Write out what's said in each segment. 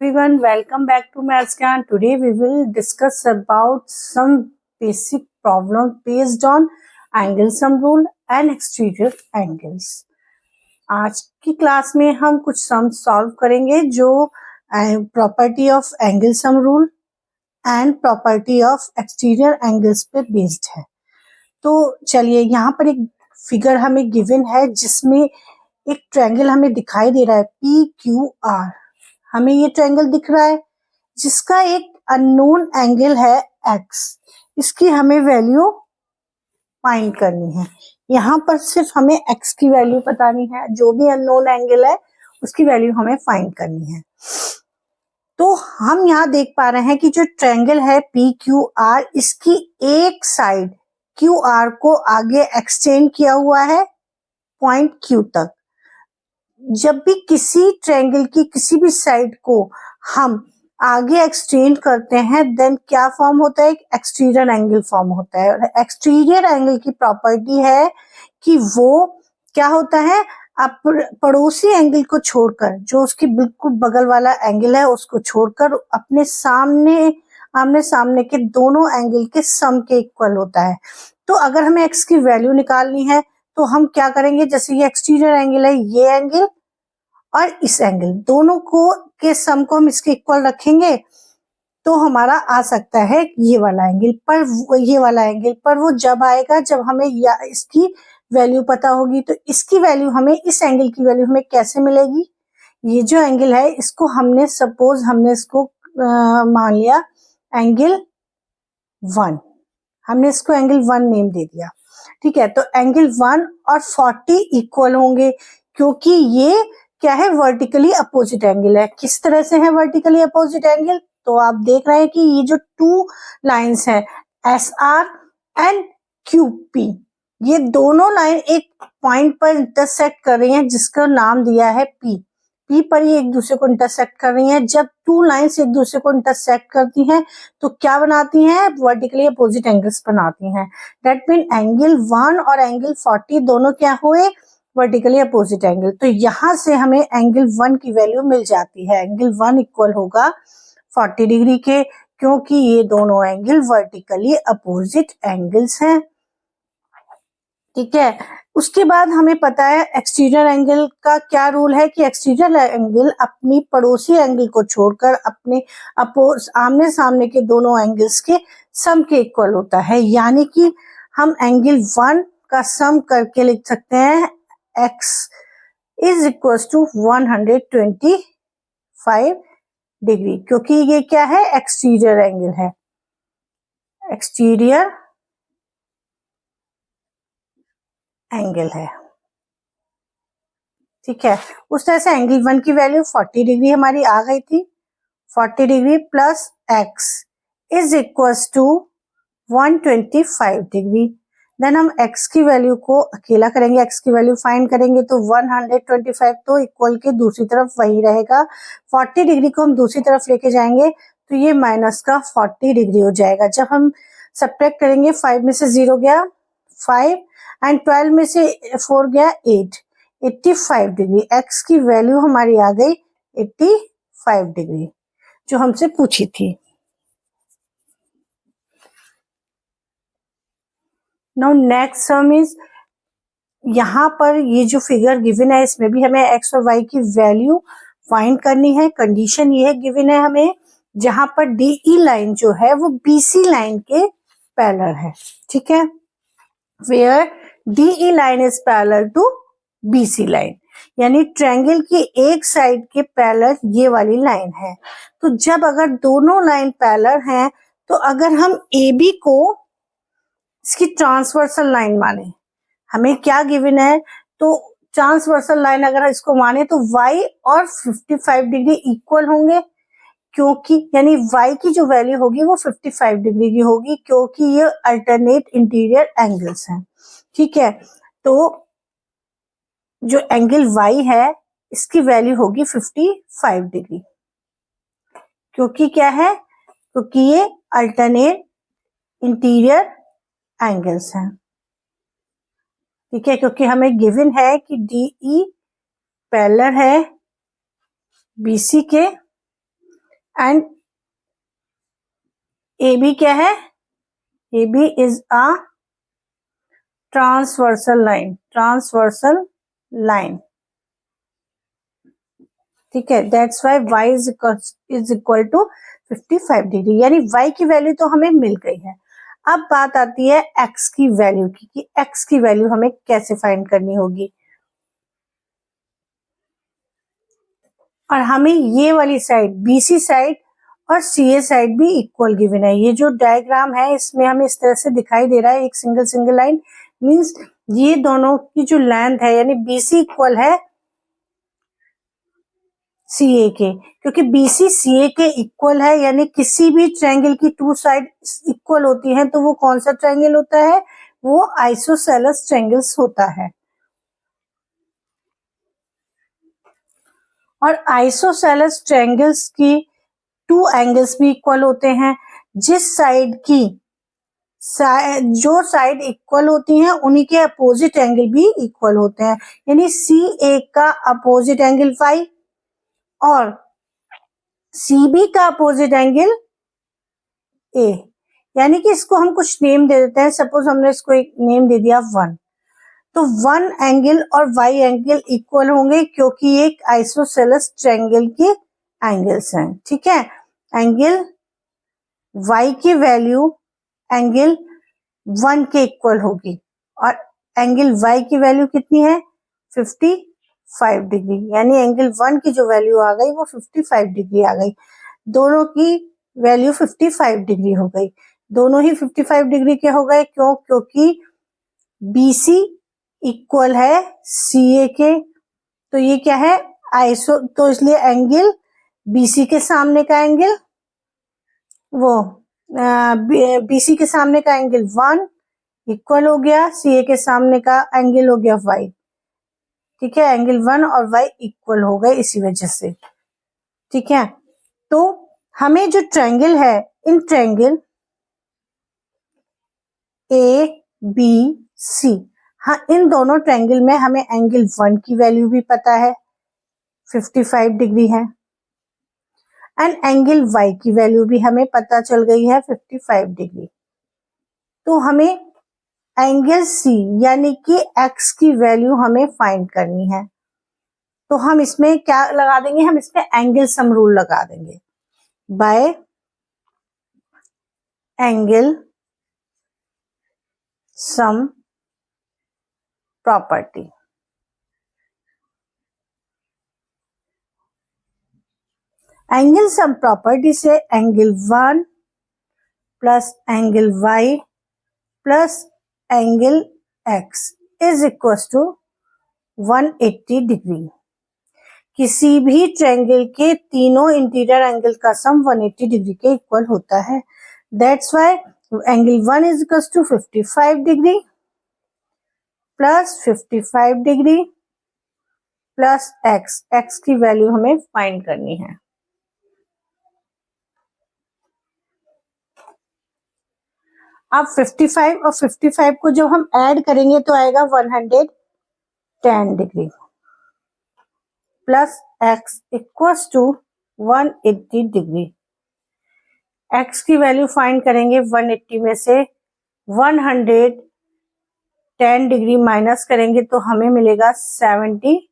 everyone, welcome back to Mathscan. Today we will discuss about some basic problems based on angle sum rule and exterior angles. आज की class में हम कुछ sum solve करेंगे जो property of angle sum rule and property of exterior angles पे based है। तो चलिए, यहाँ पर एक फिगर हमें गिवन है जिसमें एक ट्रायंगल हमें दिखाई दे रहा है PQR। हमें ये ट्रायंगल दिख रहा है जिसका एक अननोन एंगल है x। इसकी हमें वैल्यू फाइंड करनी है। यहाँ पर सिर्फ हमें x की वैल्यू बतानी है, जो भी अननोन एंगल है उसकी वैल्यू हमें फाइंड करनी है। तो हम यहाँ देख पा रहे हैं कि जो ट्रायंगल है PQR, इसकी एक साइड QR को आगे एक्सटेंड किया हुआ है पॉइंट Q तक। जब भी किसी ट्रायंगल की किसी भी साइड को हम आगे एक्सटेंड करते हैं देन क्या फॉर्म होता है, एक एक्सटीरियर एंगल फॉर्म होता है। और एक्सटीरियर एंगल की प्रॉपर्टी है कि वो क्या होता है, आप पड़ोसी एंगल को छोड़कर, जो उसकी बिल्कुल बगल वाला एंगल है उसको छोड़कर अपने आमने सामने के दोनों एंगल के सम के इक्वल होता है। तो अगर हमें एक्स की वैल्यू निकालनी है तो हम क्या करेंगे, जैसे ये एक्सटीरियर एंगल है, ये एंगल और इस एंगल दोनों को के सम को हम इसके इक्वल रखेंगे तो हमारा आ सकता है ये वाला एंगल। पर वो जब आएगा जब हमें इसकी वैल्यू पता होगी। तो इसकी वैल्यू हमें, इस एंगल की वैल्यू हमें कैसे मिलेगी, ये जो एंगल है इसको हमने इसको मान लिया एंगल 1। हमने इसको एंगल 1 नेम दे दिया, ठीक है। तो एंगल 1 और 40 इक्वल होंगे क्योंकि ये क्या है, वर्टिकली अपोजिट एंगल है। किस तरह से है वर्टिकली अपोजिट एंगल, तो आप देख रहे हैं कि ये जो टू लाइंस है SR एंड QP, ये दोनों लाइन एक पॉइंट पर इंटरसेक्ट कर रही हैं जिसका नाम दिया है P पर ये एक दूसरे को इंटरसेक्ट कर रही हैं। जब टू लाइंस एक दूसरे को इंटरसेक्ट करती हैं तो क्या बनाती हैं, वर्टिकली अपोजिट एंगल्स बनाती हैं। दैट मीन एंगल 1 और एंगल 40 दोनों क्या हुए, वर्टिकली अपोजिट एंगल। तो यहां से हमें एंगल 1 की वैल्यू मिल जाती है। एंगल 1 इक्वल होगा 40 डिग्री के, क्योंकि ये दोनों एंगल वर्टिकली अपोजिट एंगल्स हैं, ठीक है। उसके बाद हमें पता है एक्सटीरियर एंगल का क्या रूल है कि एक्सटीरियर एंगल अपनी पड़ोसी एंगल को छोड़कर अपने आमने सामने के दोनों एंगल्स के सम के इक्वल होता है। यानी कि हम एंगल 1 का सम करके लिख सकते हैं x is equal to 125 degree, क्योंकि ये क्या है, एक्सटीरियर एंगल है, एक्सटीरियर एंगल है, ठीक है। उस तरह से एंगल 1 की वैल्यू 40 डिग्री हमारी आ गई थी। 40 degree plus x is equal to 125 degree. Then हम x की वैल्यू को अकेला करेंगे, x की वैल्यू फाइंड करेंगे तो 125 तो इक्वल के दूसरी तरफ वही रहेगा। 40 डिग्री को हम दूसरी तरफ लेके जाएंगे तो ये माइनस का 40 डिग्री हो जाएगा। जब हम सब्ट्रैक्ट करेंगे 5 में से 0 गया 5 एंड 12 में से 4 गया 8, 85 डिग्री। x की वैल्यू हमारी आ गई 85 डिग्री जो हमसे पूछी थी। नाउ नेक्स्ट सम इज, यहाँ पर ये जो फिगर गिवन है इसमें भी हमें x और y की वैल्यू फाइंड करनी है। कंडीशन ये है गिवन है हमें, जहां पर DE लाइन जो है वो BC लाइन के पैरेलल है, ठीक है। Where DE line is parallel to BC line, यानी ट्रायंगल की एक साइड के पैरेलल ये वाली लाइन है। तो जब अगर दोनों लाइन पैरेलल हैं तो अगर हम AB को इसकी ट्रांसवर्सल लाइन माने, हमें क्या गिवन है, तो ट्रांसवर्सल लाइन अगर इसको माने तो y और 55 डिग्री इक्वल होंगे, क्योंकि यानी y की जो वैल्यू होगी वो 55 डिग्री की होगी, क्योंकि ये अल्टरनेट इंटीरियर एंगल्स हैं, ठीक है। तो जो एंगल y है इसकी वैल्यू होगी 55 डिग्री, क्योंकि क्या है, क्योंकि ये अल्टरनेट इंटीरियर एंगल्स हैं, ठीक है। क्योंकि हमें गिवन है कि DE पैरेलल है BC के एंड ए बी क्या है, A B is a transversal line, transversal line, ठीक है। That's why y is equal to 55 degree, यानी y की वैल्यू तो हमें मिल गई है। अब बात आती है x की वैल्यू की, कि x की वैल्यू हमें कैसे फाइंड करनी होगी। और हमें ये वाली साइड BC साइड और CA साइड भी इक्वल गिवन है। ये जो डायग्राम है इसमें हमें इस तरह से दिखाई दे रहा है, एक सिंगल लाइन, मींस ये दोनों की जो लेंथ है यानी BC इक्वल है CA के, क्योंकि BC CA के इक्वल है, यानी किसी भी ट्रायंगल की टू साइड इक्वल होती हैं तो वो कौन सा ट्रायंगल होता है, वो आइसोसेलेस ट्रायंगल्स होता है। और आइसोसेलेस ट्रायंगल्स की टू एंगल्स भी इक्वल होते हैं। जिस साइड की जो साइड इक्वल होती हैं उन्हीं के अपोजिट एंगल भी इक्वल होते हैं, यानी CA का अपोजिट एंगल फाई और CB का अपोजिट एंगल A, यानी कि इसको हम कुछ नेम दे देते हैं। सपोज हमने इसको एक नेम दे दिया 1, तो 1 एंगल और y एंगल इक्वल होंगे क्योंकि एक आइसोसेलेस ट्रायंगल के एंगल्स हैं, ठीक है। एंगल y की वैल्यू एंगल 1 के इक्वल होगी और एंगल y की वैल्यू कितनी है 55 डिग्री, यानी एंगल 1 की जो वैल्यू आ गई वो 55 डिग्री आ गई। दोनों की वैल्यू 55 डिग्री हो गई, दोनों ही 55 डिग्री के हो गए। क्यों? क्योंकि BC इक्वल है CA के, तो ये क्या है आइसो, तो इसलिए एंगल BC के सामने का एंगल वो BC के सामने का एंगल 1 इक्वल हो गया CA के सामने का एंगल हो गया y, ठीक है। एंगल 1 और y इक्वल हो गए इसी वजह से, ठीक है। तो हमें जो ट्रायंगल है, इन ट्रायंगल ABC, हाँ इन दोनों ट्रायंगल में हमें एंगल 1 की वैल्यू भी पता है 55 डिग्री है एंड एंगल y की वैल्यू भी हमें पता चल गई है 55 डिग्री। तो हमें एंगल C यानी कि x की वैल्यू हमें फाइंड करनी है, तो हम इसमें क्या लगा देंगे, हम इसमें एंगल सम रूल लगा देंगे। By angle sum property, angle sum property से angle 1 plus angle y plus angle x is equal to 180 degree. किसी भी ट्रायंगल के तीनों इंटीरियर एंगल का सम 180 डिग्री के इक्वल होता है। That's why angle 1 is equal to 55 degree plus 55 degree plus x की वैल्यू हमें फाइंड करनी है। अब 55 और 55 को जब हम ऐड करेंगे तो आएगा 110 degree plus x equals to 180 degree. x की वैल्यू फाइंड करेंगे 180 में से 110 डिग्री माइनस करेंगे तो हमें मिलेगा 70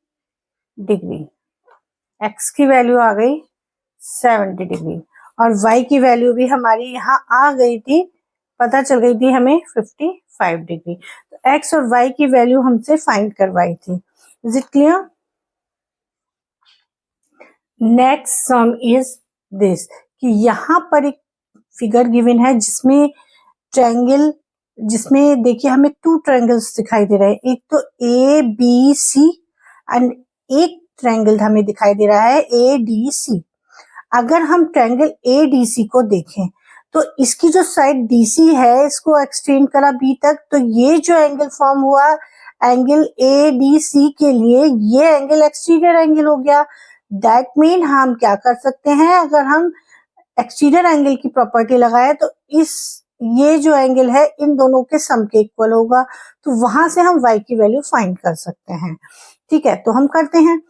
डिग्री। x की वैल्यू आ गई 70 डिग्री और y की वैल्यू भी हमारी यहाँ आ गई थी, पता चल गई थी हमें 55 डिग्री। तो x और y की वैल्यू हमसे फाइंड करवाई थी। Is it clear? Next sum is this, कि यहाँ पर एक फिगर गिवन है जिसमें ट्रायंगल, जिसमें देखिए हमें 2 ट्रायंगल्स दिखाई दे रहे हैं, एक तो ABC एंड एक ट्रायंगल हमें दिखाई दे रहा है ADC। अगर हम ट्रायंगल ADC को देखें तो इसकी जो साइड DC है इसको एक्सटेंड करा B तक, तो ये जो एंगल फॉर्म हुआ एंगल ADC के लिए ये एंगल एक्सटीरियर एंगल हो गया। दैट मीन हम क्या कर सकते हैं, अगर हम एक्सटीरियर एंगल की प्रॉपर्टी लगाए तो ये जो एंगल है इन दोनों के सम के इक्वल होगा, तो वहां से हम y की वैल्यू फाइंड कर सकते हैं। ठीक है, तो हम करते हैं।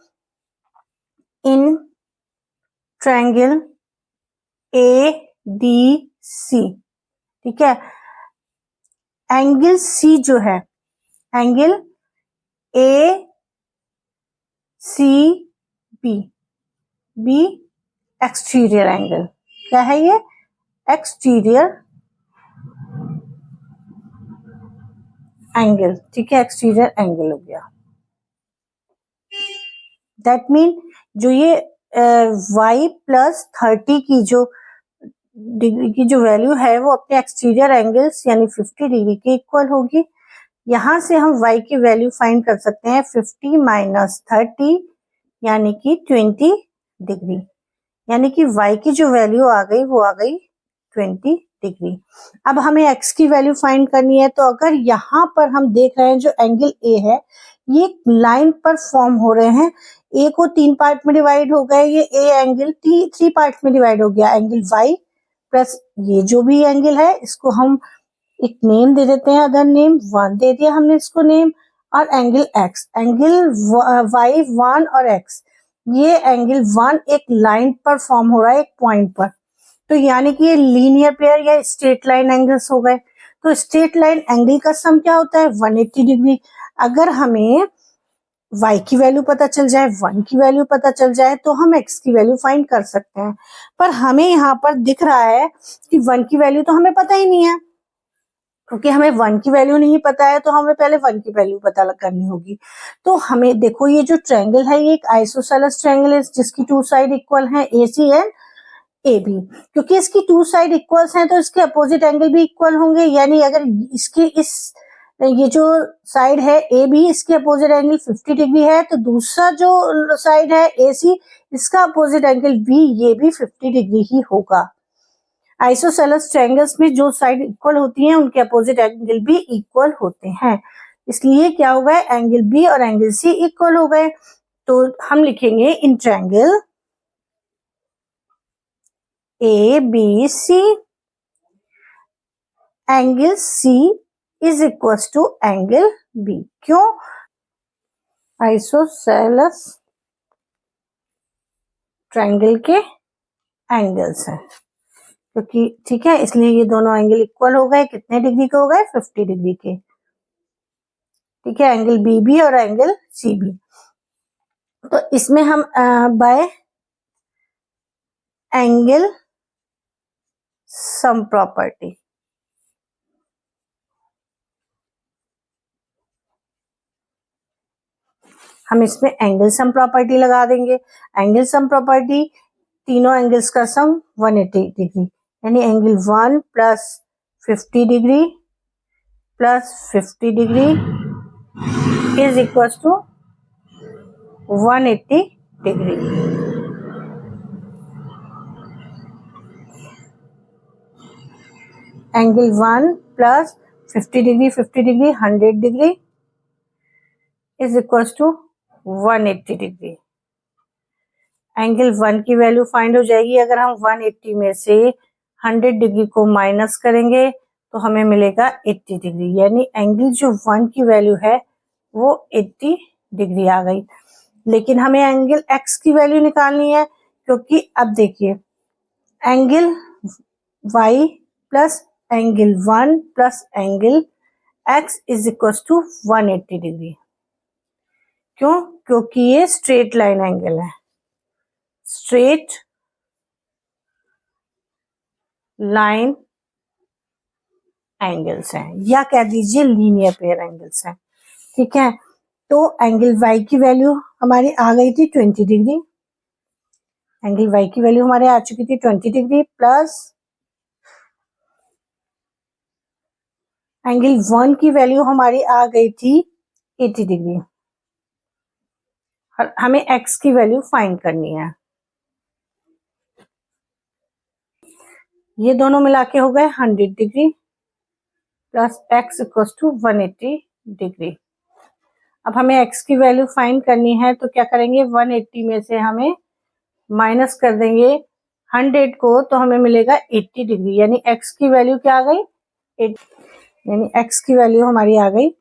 इन ट्रायंगल ADC, ठीक है। एंगल C जो है, angle ACB, B exterior angle, क्या है ये? एक्सटीरियर एंगल, ठीक है, एक्सटीरियर एंगल हो गया। दैट मीन जो ये y प्लस 30 की जो डिग्री की जो वैल्यू है वो अपने एक्सटीरियर एंगल्स यानी 50 डिग्री के इक्वल होगी। यहाँ से हम y की वैल्यू फाइंड कर सकते हैं 50 माइनस 30 यानी कि 20 डिग्री, यानी कि y की जो वैल्यू आ गई वो आ गई 20 डिग्री। अब हमें x की वैल्यू फाइंड करनी है, तो अगर यहाँ पर हम देख रहे हैं जो एंगल A है ये लाइन पर फॉर्म हो रहे हैं, A को 3 पार्ट में डिवाइड हो गए, ये A एंगल 3 पार्ट में डिवाइड हो गया, एंगल y प्लस ये जो भी एंगल है इसको हम एक नेम दे देते हैं, अदर नेम 1 दे दिया हमने इसको नेम, और एंगल x, एंगल y 1 और x, ये एंगल 1 एक लाइन पर फॉर्म हो रहा है एक पॉइंट पर, तो यानी कि ये लीनियर पेयर या स्ट्रेट लाइन एंगल्स हो गए। तो स्ट्रेट लाइन एंगल का सम क्या होता है? 180 डिग्री। अगर हमें y की वैल्यू पता चल जाए, 1 की वैल्यू पता चल जाए, तो हम x की वैल्यू फाइंड कर सकते हैं। पर हमें यहाँ पर दिख रहा है कि 1 की वैल्यू तो हमें पता ही नहीं है, क्योंकि हमें 1 की वैल्यू नहीं पता है तो हमें पहले 1 की वैल्यू पता करनी होगी। तो हमें देखो ये जो ट्रायंगल है ये एक आइसोसेलेस ट्रायंगल है जिसकी 2 साइड इक्वल हैं, AC एंड AB। क्योंकि इसकी 2 साइड इक्वल्स हैं तो इसके अपोजिट एंगल भी इक्वल होंगे, यानी अगर इसकी ये जो साइड है AB इसके अपोजिट एंगल 50 डिग्री है, तो दूसरा जो साइड है AC इसका अपोजिट एंगल B ये भी 50 डिग्री ही होगा। आइसोसेलेस ट्रायंगल्स में जो साइड इक्वल होती हैं उनके अपोजिट एंगल भी इक्वल होते हैं, इसलिए क्या हो गए? एंगल B और एंगल C इक्वल हो गए। तो हम लिखेंगे in triangle ABC angle C is equal to angle B। क्यों? आइसोसेलेस ट्रायंगल के एंगल्स हैं, क्योंकि ठीक है, इसलिए ये दोनों एंगल इक्वल हो गए। कितने डिग्री के हो गए? 50 डिग्री के, ठीक है, एंगल BB और एंगल CB। तो इसमें हम बाय एंगल सम प्रॉपर्टी हम इसमें एंगल सम प्रॉपर्टी लगा देंगे। एंगल सम प्रॉपर्टी तीनों एंगल्स का सम 180 डिग्री, यानी angle 1 plus 50 degree plus 50 degree is equal to 180 degree. Angle 1 plus 50 degree 100 degree is equal to 180 degree. Angle 1 की value find हो जाएगी, अगर हम 180 में से 100 डिग्री को माइनस करेंगे तो हमें मिलेगा 80 डिग्री, यानी एंगल जो 1 की वैल्यू है वो 80 डिग्री आ गई। लेकिन हमें एंगल x की वैल्यू निकालनी है, क्योंकि अब देखिए angle y plus angle 1 plus angle x is equal to 180 degree. क्यों? क्योंकि ये स्ट्रेट लाइन एंगल है, स्ट्रेट लाइन एंगल्स हैं, या कह दीजिए लीनियर पेयर एंगल्स हैं, ठीक है। तो एंगल y की वैल्यू हमारी आ गई थी 20 डिग्री, एंगल y की वैल्यू हमारे आ चुकी थी 20 डिग्री प्लस एंगल 1 की वैल्यू हमारी आ गई थी 80 डिग्री। हमें x की वैल्यू फाइंड करनी है। ये दोनों मिला के हो गए 100 degree plus x equal to 180 degree. अब हमें x की वैल्यू फाइंड करनी है, तो क्या करेंगे? 180 में से हमें माइनस कर देंगे 100 को, तो हमें मिलेगा 80 डिग्री, यानी x की वैल्यू क्या आ गई? 80, यानी x की वैल्यू हमारी आ गई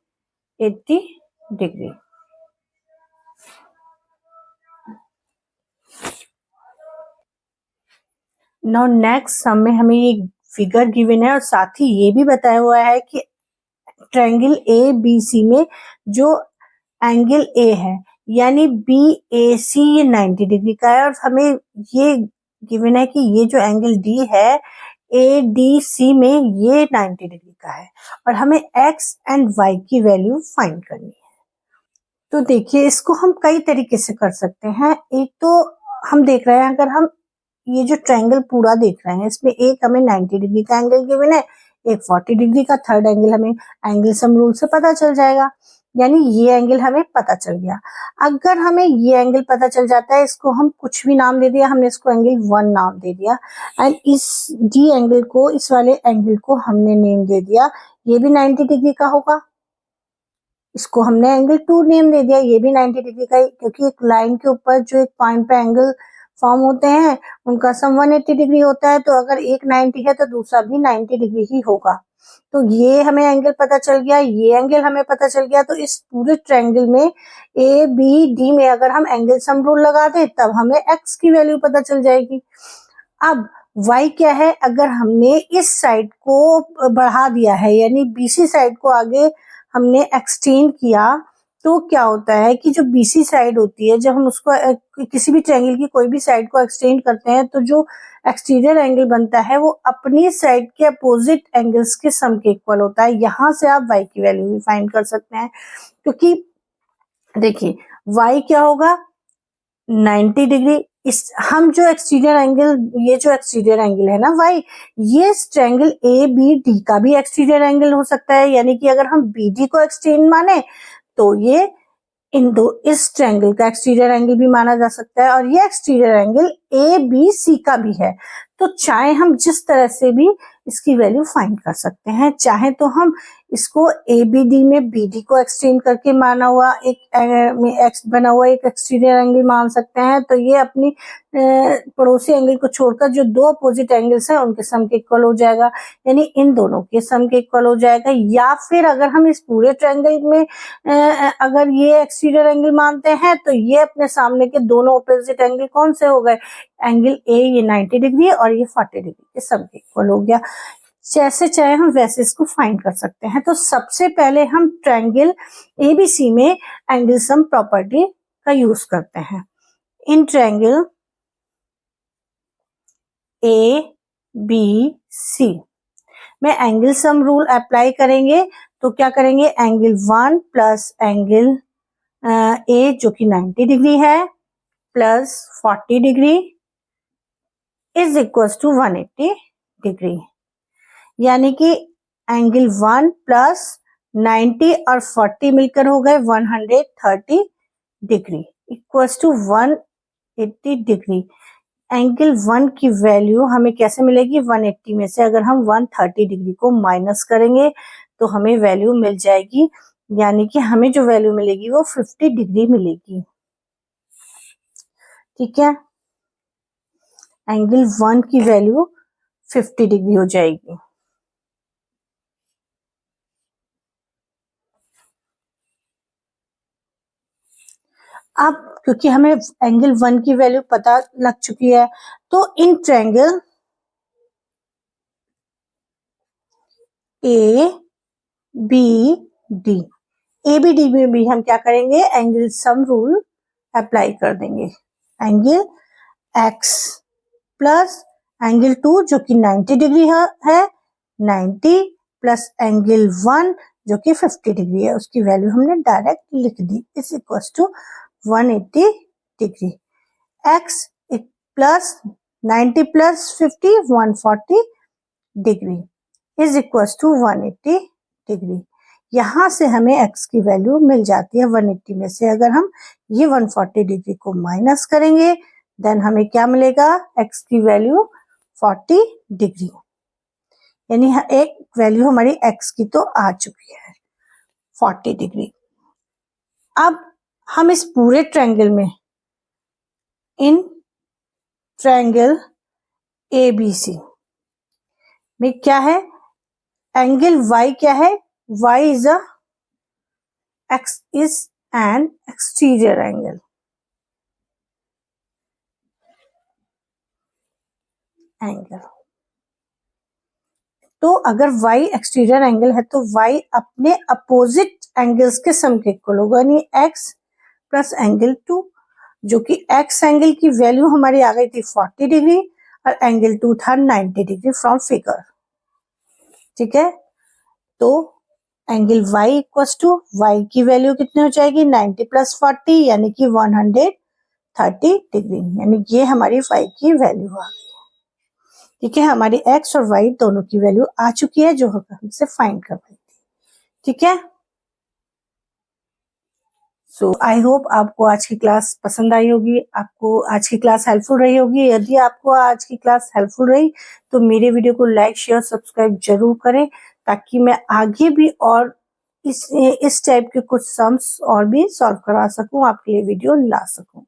80 डिग्री। नाउ नेक्स्ट सम में हमें ये फिगर गिवन है और साथ ही ये भी बताया हुआ है कि ट्रायंगल ए बी सी में जो एंगल ए है यानी बी ए सी ये 90 डिग्री का है और हमें ये गिवन है कि ये जो एंगल डी है ए डी सी में ये 90 डिग्री का है और हमें एक्स एंड वाई की वैल्यू फाइंड करनी है। तो देखिए इसको हम कई तरीके से कर सकते हैं। एक तो हम देख रहे हैं अगर हम ये जो ट्रायंगल पूरा देख रहे हैं इसमें एक हमें 90 डिग्री का एंगल गिवन है, एक 40 डिग्री का, थर्ड एंगल हमें एंगल सम रूल से पता चल जाएगा, यानी ये एंगल हमें पता चल गया। अगर हमें ये एंगल पता चल जाता है, इसको हम कुछ भी नाम दे दिया, हमने इसको एंगल 1 नाम दे दिया एंड इस डी एंगल को, इस वाले एंगल को हमने नेम दे दिया, ये भी 90 डिग्री का होगा। इसको हमने एंगल 2 नेम दे दिया, ये भी 90 डिग्री का है क्योंकि एक लाइन के ऊपर जो एक पॉइंट पे एंगल फॉर्म होते हैं उनका सम 180 डिग्री होता है, तो अगर एक 90 है तो दूसरा भी 90 डिग्री ही होगा। तो ये हमें एंगल पता चल गया, ये एंगल हमें पता चल गया। तो इस पूरे ट्रायंगल में ए बी डी में अगर हम एंगल सम रूल लगा दें तब हमें एक्स की वैल्यू पता चल जाएगी। अब y क्या है, अगर हमने इस साइड को बढ़ा दिया है यानी बीसी साइड को आगे हमने एक्सटेंड किया तो क्या होता है कि जो बीसी साइड होती है जब हम उसको किसी भी ट्रायंगल की कोई भी साइड को एक्सटेंड करते हैं तो जो एक्सटीरियर एंगल बनता है वो अपनी साइड के अपोजिट एंगल्स के सम के इक्वल होता है। यहाँ से आप y की वैल्यू भी फाइंड कर सकते हैं क्योंकि देखिए y क्या होगा 90 डिग्री। इस हम जो एक्सटीरियर एंगल, ये जो एक्सटीरियर एंगल है ना y, ये ट्रायंगल ए बी डी का भी एक्सटीरियर एंगल हो सकता है, यानी कि अगर हम बी डी को एक्सटेंड माने तो ये इस ट्रायंगल का एक्सटीरियर एंगल भी माना जा सकता है और ये exterior angle A B C का भी है। तो चाहे हम जिस तरह से भी इसकी वैल्यू फाइंड कर सकते हैं, चाहे तो हम इसको ए बी डी में बी डी को एक्सटेंड करके माना हुआ एक बना हुआ एक एक्सटीरियर एंगल मान सकते हैं, तो ये अपनी पड़ोसी एंगल को छोड़कर जो दो अपोजिट एंगल्स हैं उनके सम के इक्वल हो जाएगा, यानी इन दोनों के सम के इक्वल हो जाएगा। या फिर अगर हम इस पूरे ट्रायंगल में अगर ये एक्सटीरियर एंगल मानते हैं तो ये अपने सामने के दोनों अपोजिट एंगल कौन से हो गए, एंगल ए ये 90 डिग्री और ये 40 डिग्री के सम के इक्वल हो गया। जैसे चाहे हम वैसे इसको फाइंड कर सकते हैं। तो सबसे पहले हम ट्रायंगल एबीसी में एंगल सम प्रॉपर्टी का यूज करते हैं। इन ट्रायंगल ए बी सी में एंगल सम रूल अप्लाई करेंगे तो क्या करेंगे, एंगल 1 प्लस एंगल ए जो कि 90 डिग्री है plus 40 degree is equal to 180 degree, यानी कि एंगल 1 प्लस 90 और 40 मिलकर हो गए 130 degree equals to 180 degree. Angle 1 की वैल्यू हमें कैसे मिलेगी, 180 में से अगर हम 130 डिग्री को माइनस करेंगे तो हमें वैल्यू मिल जाएगी, यानी कि हमें जो वैल्यू मिलेगी वो 50 डिग्री मिलेगी। ठीक है, एंगल 1 की वैल्यू 50 डिग्री हो जाएगी। अब क्योंकि हमें एंगल 1 की वैल्यू पता लग चुकी है तो in triangle A B D, A B D में भी हम क्या करेंगे, एंगल सम रूल अप्लाई कर देंगे। एंगल एक्स प्लस एंगल 2 जो कि 90 डिग्री है 90 प्लस एंगल 1 जो कि 50 डिग्री है, उसकी वैल्यू हमने डायरेक्ट लिख दी, is equal to 180 degree. X plus 90 plus 50 140 degree is equal to 180 degree. यहां से हमें x की वैल्यू मिल जाती है 180 में से अगर हम ये 140 डिग्री को माइनस करेंगे देन हमें क्या मिलेगा, x की वैल्यू 40 डिग्री, यानी एक वैल्यू हमारी x की तो आ चुकी है 40 डिग्री। अब हम इस पूरे ट्रायंगल में इन ट्रायंगल ABC में क्या है, एंगल y क्या है, y is a x is an exterior angle, angle. तो अगर y एक्सटीरियर एंगल है तो y अपने अपोजिट एंगल्स के सम के इक्वल होगा, यानी x प्लस एंगल 2, जो कि x एंगल की वैल्यू हमारी आ गई थी 40 डिग्री और एंगल 2 था 90 डिग्री फ्रॉम फिगर। ठीक है, तो angle y equals to y की वैल्यू कितनी हो जाएगी 90 प्लस 40 यानी कि 130 डिग्री, यानी ये हमारी y की वैल्यू आ गई। ठीक है, हमारी x और y दोनों की वैल्यू आ चुकी है जो हमसे फाइंड करवाई थी। ठीक है, सो आई होप आपको आज की क्लास पसंद आई होगी, आपको आज की क्लास हेल्पफुल रही होगी। यदि आपको आज की क्लास हेल्पफुल रही तो मेरे वीडियो को लाइक शेयर सब्सक्राइब जरूर करें, ताकि मैं आगे भी और इस टाइप के कुछ सम्स और भी सॉल्व करा सकूं, आपके लिए वीडियो ला सकूं।